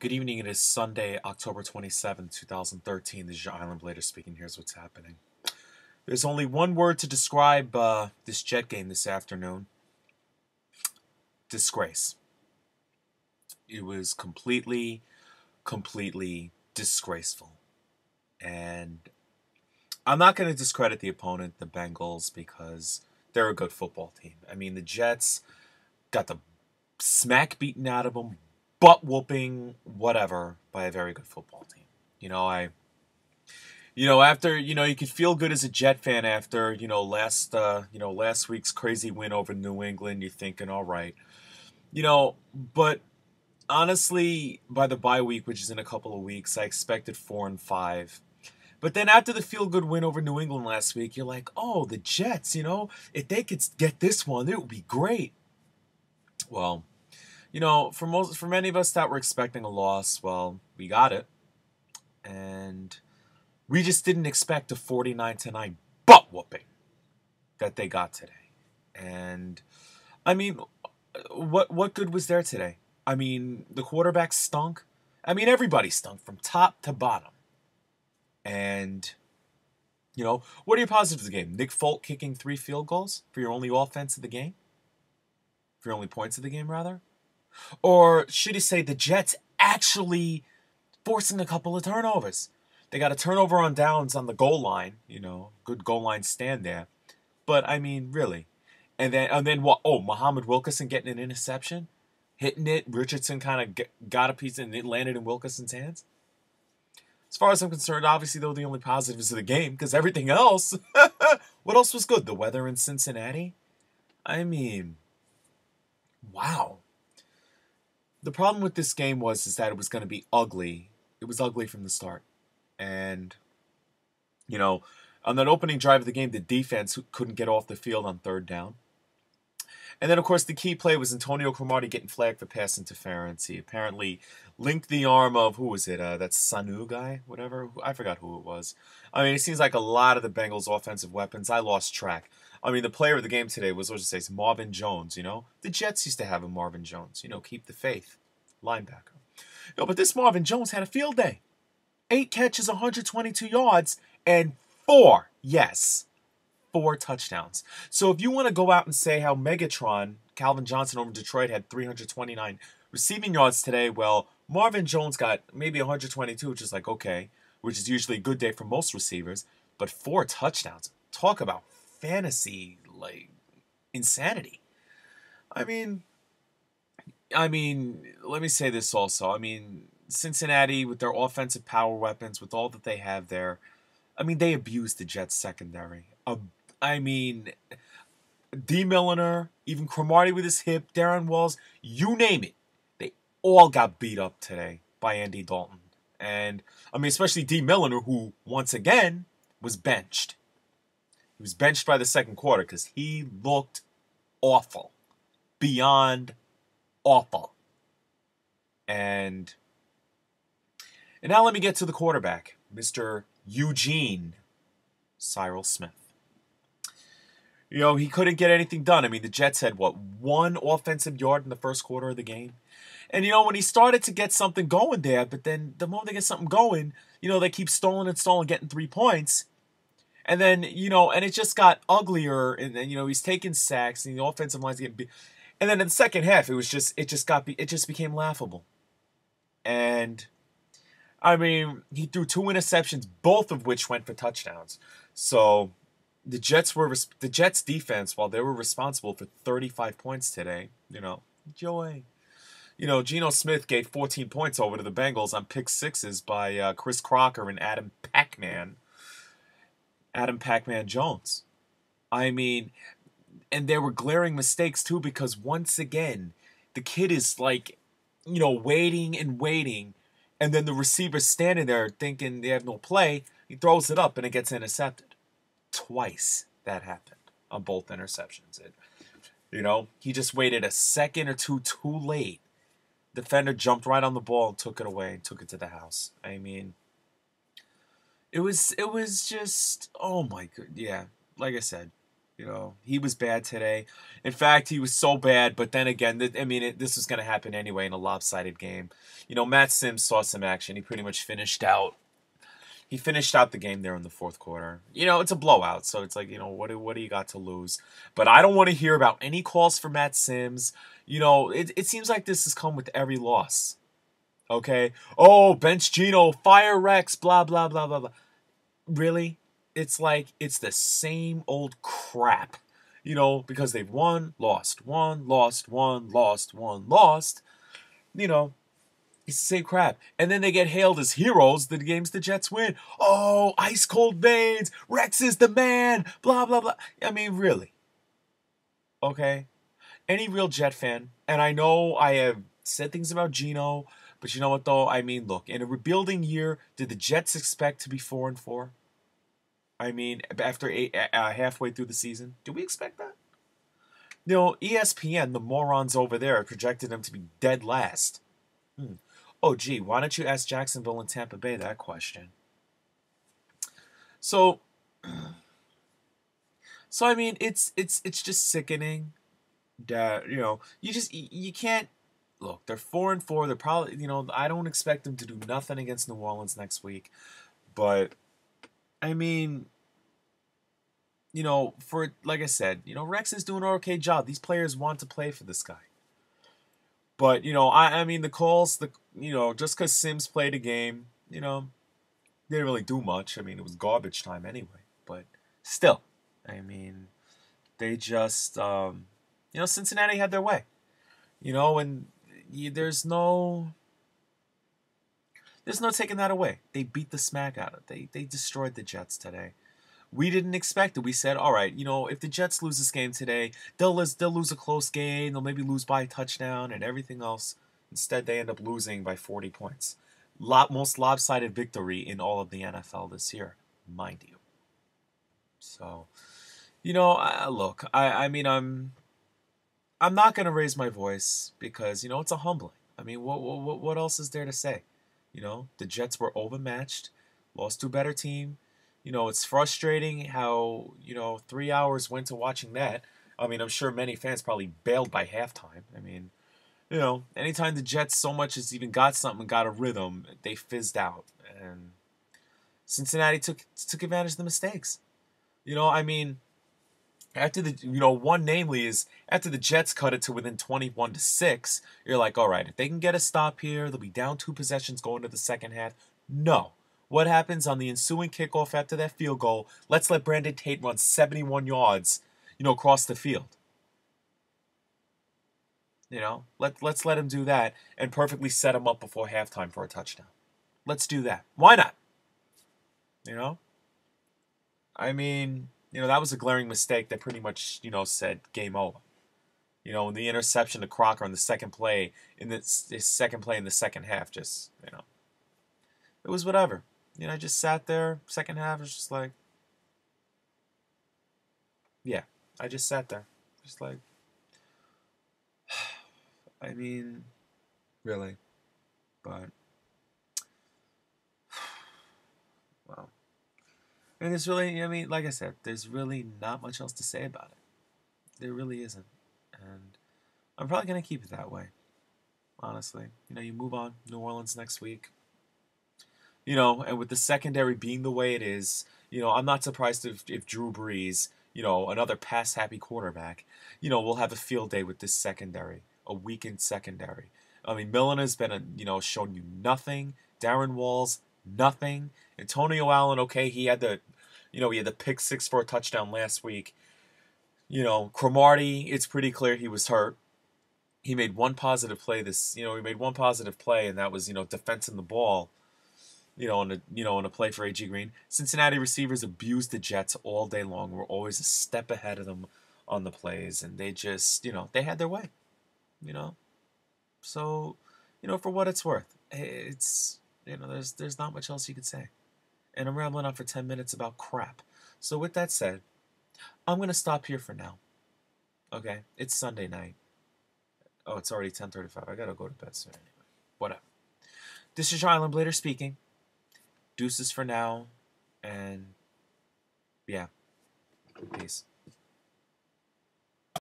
Good evening. It is Sunday, October 27th, 2013. This is your Island Blader speaking. Here's what's happening. There's only one word to describe this Jet game this afternoon. Disgrace. It was completely disgraceful. And I'm not going to discredit the opponent, the Bengals, because they're a good football team. I mean, the Jets got the smack beaten out of them, butt whooping, whatever, by a very good football team. After, you could feel good as a Jet fan after, last week's crazy win over New England. You're thinking, all right, but honestly, by the bye week, which is in a couple of weeks, I expected 4-5. But then after the feel-good win over New England last week, you're like, oh, the Jets, if they could get this one, it would be great. Well, for many of us that were expecting a loss, well, we got it. And we just didn't expect a 49-9 butt whooping that they got today. And I mean, what good was there today? I mean, the quarterback stunk. I mean, everybody stunk from top to bottom. And what are your positives of the game? Nick Folk kicking 3 field goals for your only offense of the game? For your only points of the game, rather? Or should you say the Jets actually forcing a couple of turnovers? They got a turnover on downs on the goal line, good goal line stand there. But I mean, really. And then what? Oh, Muhammad Wilkerson getting an interception, hitting it. Richardson kind of got a piece and it landed in Wilkerson's hands. As far as I'm concerned, obviously they're the only positives of the game because everything else, what else was good? The weather in Cincinnati? I mean, wow. The problem with this game is that it was going to be ugly. It was ugly from the start. And, on that opening drive of the game, the defense couldn't get off the field on third down. And then, of course, the key play was Antonio Cromartie getting flagged for pass interference. He apparently linked the arm of, who was it? That Sanu guy? Whatever. I forgot who it was. I mean, it seems like a lot of the Bengals' offensive weapons. I lost track. I mean, the player of the game today was, let's just say, Marvin Jones, The Jets used to have a Marvin Jones, keep the faith. Linebacker. But this Marvin Jones had a field day. 8 catches, 122 yards, and 4 touchdowns. So if you want to go out and say how Megatron, Calvin Johnson over in Detroit, had 329 receiving yards today, well, Marvin Jones got maybe 122, which is like, okay, which is usually a good day for most receivers, but 4 touchdowns. Talk about fantasy, insanity. I mean, let me say this also. I mean, Cincinnati, with their offensive power weapons, with all that they have there, I mean, they abused the Jets secondary. D. Milliner, even Cromartie with his hip, Darren Wells, you name it. They all got beat up today by Andy Dalton. And, especially D. Milliner, who, once again, was benched. He was benched by the second quarter because he looked awful. Beyond awful. And now let me get to the quarterback, Mr. Eugene Cyril Smith. He couldn't get anything done. I mean, the Jets had, 1 offensive yard in the first quarter of the game. And, when he started to get something going there, but then the moment they get something going, they keep stalling, getting 3 points. And then, and it just got uglier. And then, he's taking sacks and the offensive line's getting beat. And then in the second half, it just became laughable. And I mean, he threw 2 interceptions, both of which went for touchdowns. So the Jets defense, while they were responsible for 35 points today, joy. Geno Smith gave 14 points over to the Bengals on pick sixes by Chris Crocker and Adam Pac-Man Jones. I mean, and there were glaring mistakes too because once again, the kid is waiting and waiting. And then the receiver's standing there thinking they have no play. He throws it up and it gets intercepted. Twice that happened on both interceptions. He just waited a second or two too late. Defender jumped right on the ball and took it away and took it to the house. I mean, it was just, oh my God. Yeah, like I said, He was bad today. In fact, he was so bad. But then again, this was going to happen anyway in a lopsided game. Matt Sims saw some action. He pretty much finished out. He finished out the game there in the fourth quarter. It's a blowout, so it's like, what do you got to lose? But I don't want to hear about any calls for Matt Sims. It seems like this has come with every loss. Okay? Oh, bench Gino, fire Rex, blah, blah, blah, blah, blah. Really? It's like it's the same old crap. Because they've won, lost, lost. It's the same crap. And then they get hailed as heroes the games the Jets win. Oh, ice cold veins. Rex is the man. Blah, blah, blah. Really. Okay? Any real Jet fan, and I know I have said things about Geno, but you know what though? Look, in a rebuilding year, did the Jets expect to be 4-4? After halfway through the season, do we expect that? ESPN, the morons over there, projected them to be dead last. Oh, gee, why don't you ask Jacksonville and Tampa Bay that question? So it's just sickening that you can't look. They're 4-4. They're probably I don't expect them to do nothing against New Orleans next week, but for like I said, Rex is doing an okay job. These players want to play for this guy. But, the calls, just because Sims played a game, they didn't really do much. It was garbage time anyway. But still, they just, Cincinnati had their way. And there's no taking that away. They beat the smack out of it. They destroyed the Jets today. We didn't expect it. We said, all right, if the Jets lose this game today, they'll lose a close game. They'll maybe lose by a touchdown and everything else. Instead, they end up losing by 40 points. Most lopsided victory in all of the NFL this year, mind you. So, look, I'm not going to raise my voice because, it's a humbling. What else is there to say? The Jets were overmatched, lost to a better team. It's frustrating how, 3 hours went to watching that. I'm sure many fans probably bailed by halftime. Anytime the Jets so much as even got something, got a rhythm, they fizzed out. And Cincinnati took advantage of the mistakes. After one namely is after the Jets cut it to within 21-6, you're like, all right, if they can get a stop here, they'll be down 2 possessions going to the second half. No. What happens on the ensuing kickoff after that field goal? Let's let Brandon Tate run 71 yards, across the field. Let's let him do that and perfectly set him up before halftime for a touchdown. Let's do that. Why not? That was a glaring mistake that pretty much, said game over. The interception to Crocker on the second play in the second half, just, it was whatever. I just sat there. Second half was just like, yeah, I just sat there. Just like, really. But, well. And there's really, like I said, there's really not much else to say about it. There really isn't. And I'm probably going to keep it that way, honestly. You move on. New Orleans next week. And with the secondary being the way it is, I'm not surprised if Drew Brees, another pass-happy quarterback, will have a field day with this secondary, a weakened secondary. Millen has been, shown you nothing. Darren Walls, nothing. Antonio Allen, okay, he had the pick 6 for a touchdown last week. Cromartie, it's pretty clear he was hurt. He made one positive play and that was, defensing the ball. In a play for A.G. Green. Cincinnati receivers abused the Jets all day long. We're always a step ahead of them on the plays, and they just, they had their way, So, for what it's worth, it's, there's not much else you could say. And I'm rambling on for 10 minutes about crap. So with that said, I'm going to stop here for now. Okay? It's Sunday night. Oh, it's already 10:35. I got to go to bed soon anyway. Whatever. This is your Island Blader speaking. Deuces for now, and yeah, peace.